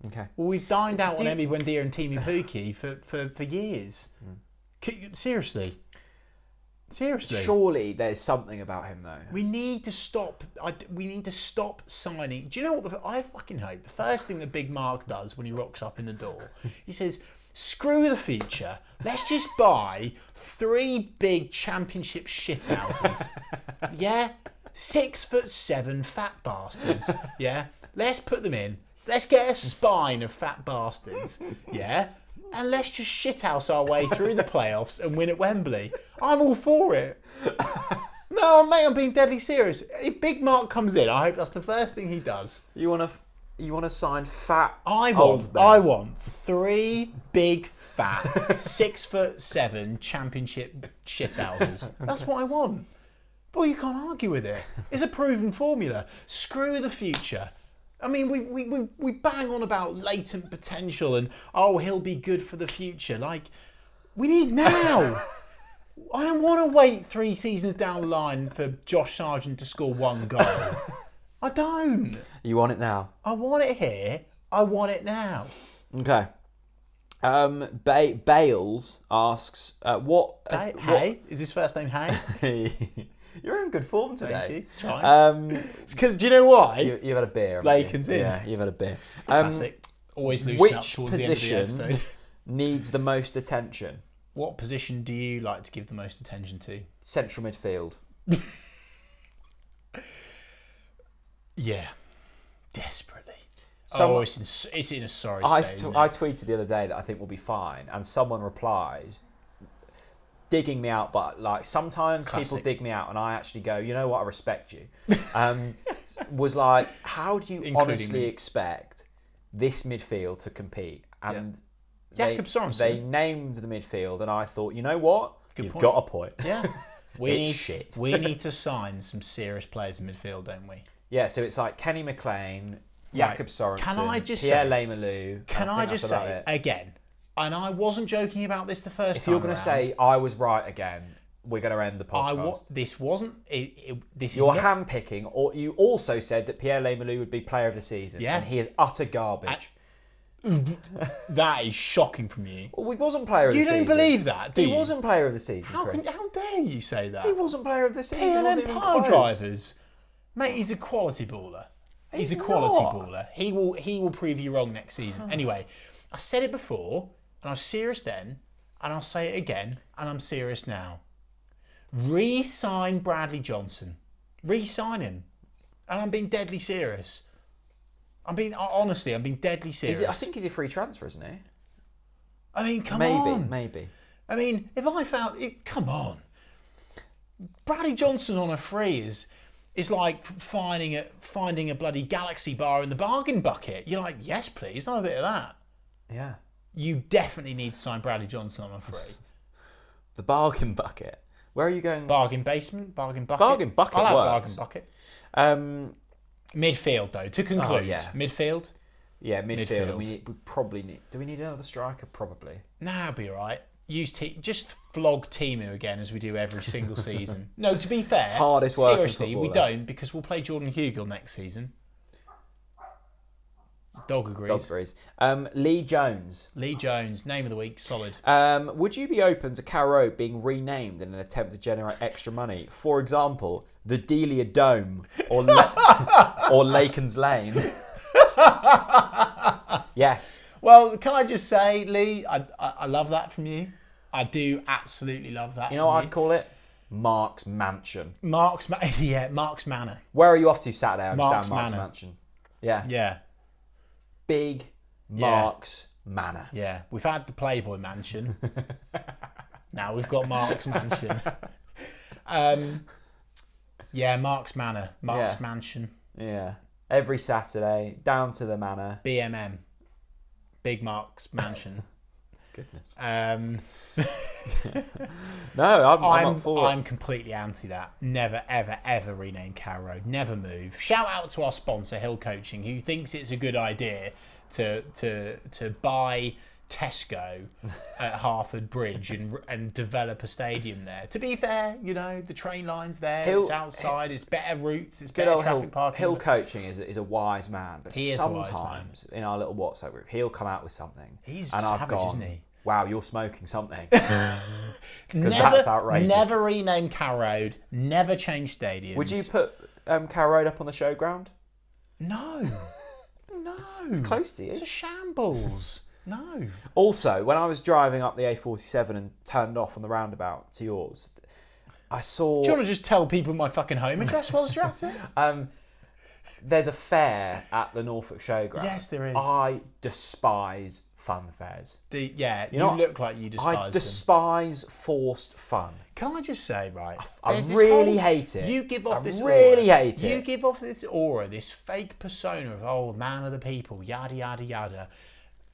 Okay. Well, we've dined out on Emi Buendia and Timi Pukki for years. Seriously. Surely there's something about him though. We need to stop. We need to stop signing. Do you know what? I fucking hope the first thing that Big Mark does when he rocks up in the door, he says, "Screw the future. Let's just buy 3 big championship shithouses. Yeah, 6'7" fat bastards. Yeah, let's put them in. Let's get a spine of fat bastards. Yeah." And let's just shithouse our way through the playoffs and win at Wembley. I'm all for it. No, mate, I'm being deadly serious. If Big Mark comes in, I hope that's the first thing he does. You want to sign fat I old men? want 3 big fat 6'7" championship shithouses. That's what I want. Boy, you can't argue with it. It's a proven formula. Screw the future. I mean, we bang on about latent potential and, he'll be good for the future. Like, we need now. I don't want to wait 3 seasons down the line for Josh Sargent to score 1 goal. I don't. You want it now? I want it here. I want it now. Okay. Bales asks, what... Hey? Is his first name Hay? You're in good form today. Thank you. Because do you know why? You've had a beer. Laken's in. Yeah, you've had a beer. Classic. Always loosen up Which towards the end of the position episode. needs the most attention? What position do you like to give the most attention to? Central midfield. Yeah. Desperately. It's in a sorry I state. Isn't it? tweeted the other day that I think we'll be fine, and someone replied, digging me out, but like sometimes people Classic. dig me out, and I actually go, you know what, I respect you. Was like, how do you Including honestly me. expect this midfield to compete? And Jakob Sorensen. they named the midfield, and I thought, you know what, you've point. got a point. Yeah. It's shit. We need to sign some serious players in midfield, don't we? Yeah, so it's like Kenny McLean, Jakob Sorensen, Can I just Pierre say- Lemalou. Can I just say, again, and I wasn't joking about this the first if time you're going to say I was right again, we're going to end the podcast. This wasn't... this You're is not, handpicking, or you also said that Pierre Lemalou would be player of the season, Yeah. and he is utter garbage. that is shocking from you. Well, he wasn't player of the You season. don't believe that, do He you? wasn't player of the season, How Chris. dare you say that? He wasn't player of the season. He PLM wasn't even pile close. drivers. Mate, he's a quality baller. He's a quality not. baller. He will prove you wrong next season. Anyway, I said it before, and I was serious then, and I'll say it again, and I'm serious now. Re-sign Bradley Johnson. Re-sign him. And I'm being deadly serious. I mean, honestly, I'm being deadly serious. I think he's a free transfer, isn't he? I mean, come on. Maybe. I mean, if I found it, come on. Bradley Johnson on a free is like finding a bloody Galaxy bar in the bargain bucket. You're like, yes, please, have a bit of that. Yeah. You definitely need to sign Bradley Johnson on a free. The bargain bucket. Where are you going? Bargain basement, bargain bucket. Bargain bucket I like works. bargain bucket. Midfield though, to conclude. Midfield. Yeah, midfield. We probably need. Do we need another striker? Probably. Nah, I'll be all right. Just flog Timu again as we do every single season. No, to be fair, hardest working seriously, we footballer. don't, because we'll play Jordan Hugill next season. Dog agrees. Dog agrees. Lee Jones. Lee Jones, name of the week, solid. Would you be open to Carrow being renamed in an attempt to generate extra money? For example, the Delia Dome or Laken's Lane. Yes. Well, can I just say, Lee, I love that from you. I do absolutely love that. You know what I'd call it? Mark's Mansion. Mark's Manor. Where are you off to Saturday? I'm Mark's just down Mark's Manor. Mansion. Yeah. Yeah. Big Mark's Manor. Yeah. We've had the Playboy Mansion. Now we've got Mark's Mansion. Yeah, Mark's Manor. Mark's Mansion. Yeah. Every Saturday, down to the Manor. BMM. Big Mark's Mansion. Goodness. No, I'm up for it. I'm completely anti that. Never, ever, ever rename Carrow Road. Never move. Shout out to our sponsor, Hill Coaching, who thinks it's a good idea to buy Tesco at Harford Bridge and develop a stadium there. To be fair, the train line's there. It's outside. It's better routes. It's better traffic parking. Hill Coaching is a wise man, but He is a wise sometimes in our little WhatsApp group, he'll come out with something. He's and savage, I've gone, isn't he? Wow, you're smoking something. Because that's outrageous. Never rename Carrow Road. Never change stadiums. Would you put Carrow Road up on the showground? No. No. It's close to you. It's a shambles. No. Also, when I was driving up the A47 and turned off on the roundabout to yours, I saw... Do you want to just tell people my fucking home address whilst you're at it? There's a fair at the Norfolk Showground. Yes, there is. I despise fun fairs. You know what? look like you despise I despise forced fun. Can I just say, right? I really hate it. You give off this aura. hate it. You give off this aura, this fake persona of, man of the people, yada, yada, yada.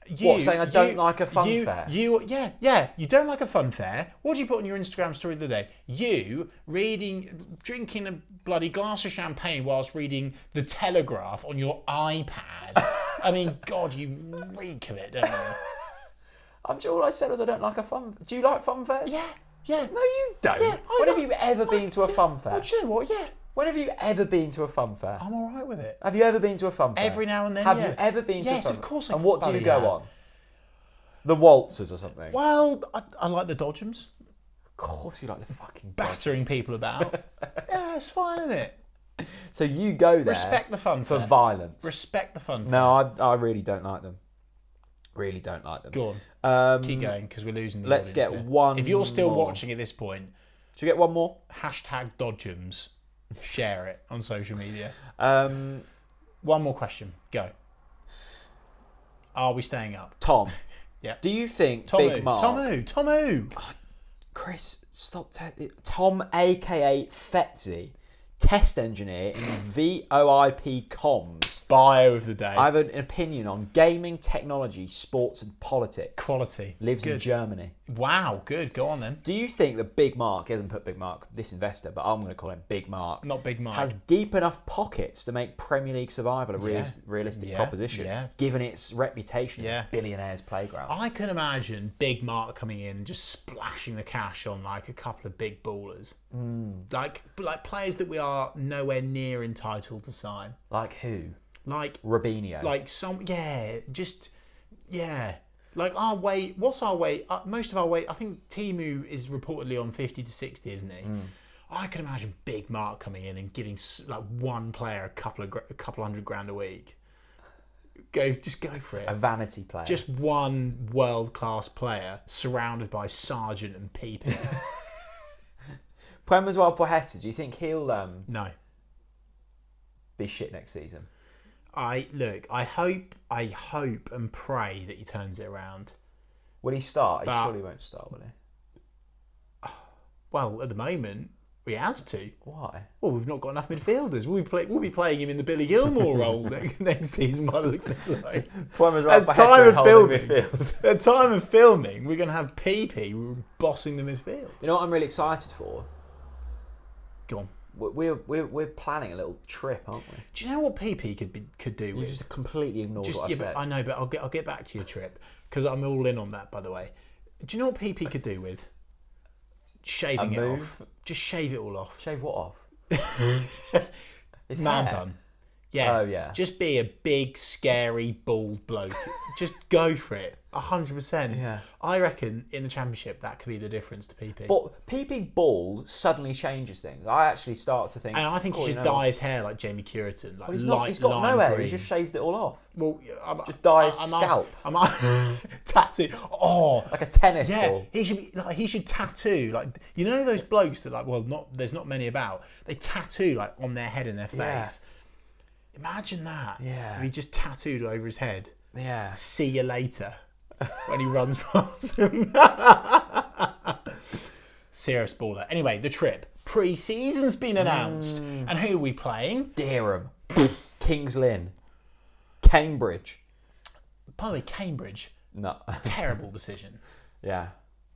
Saying I don't like a fun fair? You don't like a fun fair. What did you put on your Instagram story the other day? You drinking a bloody glass of champagne whilst reading The Telegraph on your iPad. I mean, God, you reek of it, don't you? I'm sure all I said was I don't like a fun... Do you like fun fairs? Yeah. No, you don't. Yeah, when have you ever been to a fun fair? Well, do you know what? Yeah. When have you ever been to a fun fair? I'm all right with it. Have you ever been to a fun fair? Every now and then, Have you ever been to a fun fair? Yes, of course. And what do you bloody go have. on? The waltzes or something? Well, I like the dodgems. Of course you like the fucking... Battering people about. Yeah, it's fine, isn't it? So you go there... Respect the fun for fair. violence. Respect the fun fair. No, I really don't like them. Really don't like them. Go on. Keep going, because we're losing the Let's audience get here. one If you're still more. watching at this point, Should we get one more? #Dodgems. Share it on social media. One more question. Go. Are we staying up? Tom. Yep. Do you think Big Mark... Tom who? Chris, stop. Tom, a.k.a. Fetzi, test engineer in VoIP comms. Bio of the day. I have an opinion on gaming, technology, sports and politics. Quality. Lives in Germany. Wow, good. Go on then. Do you think that Big Mark, he hasn't put Big Mark, this investor, but I'm going to call him Big Mark. Not Big Mark. Has deep enough pockets to make Premier League survival a realistic proposition, given its reputation as a billionaire's playground? I can imagine Big Mark coming in and just splashing the cash on like a couple of big ballers. Like players that we are nowhere near entitled to sign. Like who? Like Robinho. Like Like our weight. What's our weight? Most of our weight. I think Timu is reportedly on 50 to 60, isn't he? I can imagine Big Mark coming in and giving like one player a couple hundred grand a week. Just go for it. A vanity player. Just one world-class player surrounded by Sargent and Peeping. Premazwal Poheta, do you think he'll No. be shit next season? I hope and pray that he turns it around. Will he start? But- He surely won't start, will he? Well, at the moment, he has to. Why? Well, we've not got enough midfielders. We'll be playing him in the Billy Gilmore role next season. By the looks of it. Prime as well At for time Hector of holding filming, midfield. at time of filming, we're going to have PP bossing the midfield. You know what I'm really excited for? Go on. We're planning a little trip, aren't we? Do you know what PP could do You with? just completely ignored what I've said. I know, but I'll get back to your trip because I'm all in on that. By the way, do you know what PP could do with? Shaving it off. Just shave it all off. Shave what off? His Man hair. bun. Yeah. Oh, yeah. Just be a big, scary, bald bloke. Just go for it. 100%. Yeah. I reckon in the Championship that could be the difference to PP. But PP bald suddenly changes things. I actually start to think. And I think he should dye his hair like Jamie Curriton. Like Well, he's not. He's got lime no hair. green. He just shaved it all off. Well, Just dye his scalp. Tattoo. Oh, Like a tennis yeah. ball. He should be like he should tattoo like you know those blokes that like there's not many about. They tattoo like on their head and their face. Yeah. Imagine that. Yeah. If he just tattooed over his head. Yeah. See you later. When he runs past him. Serious baller. Anyway, the trip. Pre-season's been announced. And who are we playing? Dereham, Kings Lynn, Cambridge. By the way, Cambridge. No. Terrible decision. Yeah.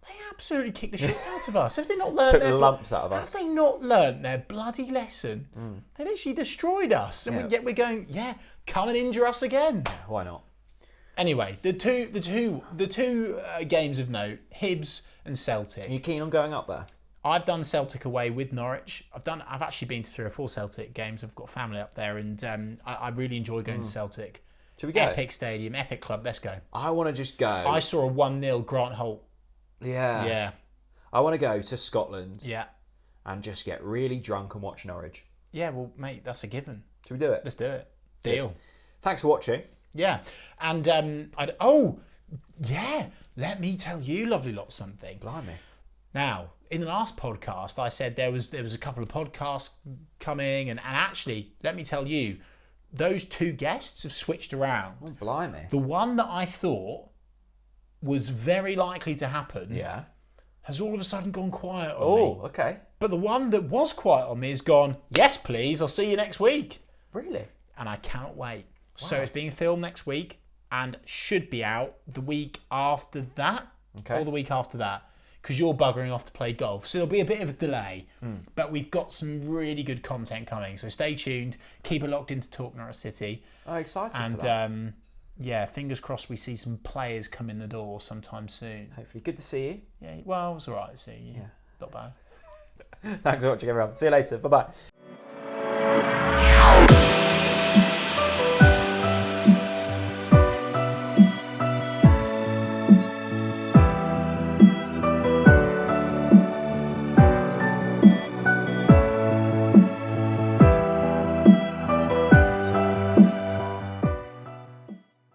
They absolutely kicked the shit out of us. Have they not learned Took their the lumps out of Have us. they not learnt their bloody lesson? They literally destroyed us. And yet we're going, come and injure us again. Why not? Anyway, the two games of note, Hibs and Celtic. Are you keen on going up there? I've done Celtic away with Norwich. I've actually been to 3 or 4 Celtic games. I've got family up there, and I really enjoy going to Celtic. Should we go? Epic stadium, epic club. Let's go. I want to just go. I saw a 1-0 Grant Holt. Yeah. Yeah, I want to go to Scotland yeah, and just get really drunk and watch Norwich. yeah. Well, mate, that's a given. Should we do it? Let's do it. Deal. Thanks for watching. Yeah, and let me tell you, lovely lot, something. Blimey. Now, in the last podcast, I said there was a couple of podcasts coming, and actually, let me tell you, those 2 guests have switched around. Oh, blimey. The one that I thought was very likely to happen Yeah. has all of a sudden gone quiet on me. Oh, okay. But the one that was quiet on me has gone, yes, please, I'll see you next week. Really? And I cannot wait. So it's being filmed next week and should be out the week after that. Okay. Or the week after that. Because you're buggering off to play golf. So there'll be a bit of a delay. But we've got some really good content coming. So stay tuned. Keep it locked into Talk Norwich City. Oh, excited for And that. fingers crossed we see some players come in the door sometime soon. Hopefully. Good to see you. Yeah, well, it was all right seeing you. Yeah. Not bad. Thanks for watching, everyone. See you later. Bye-bye.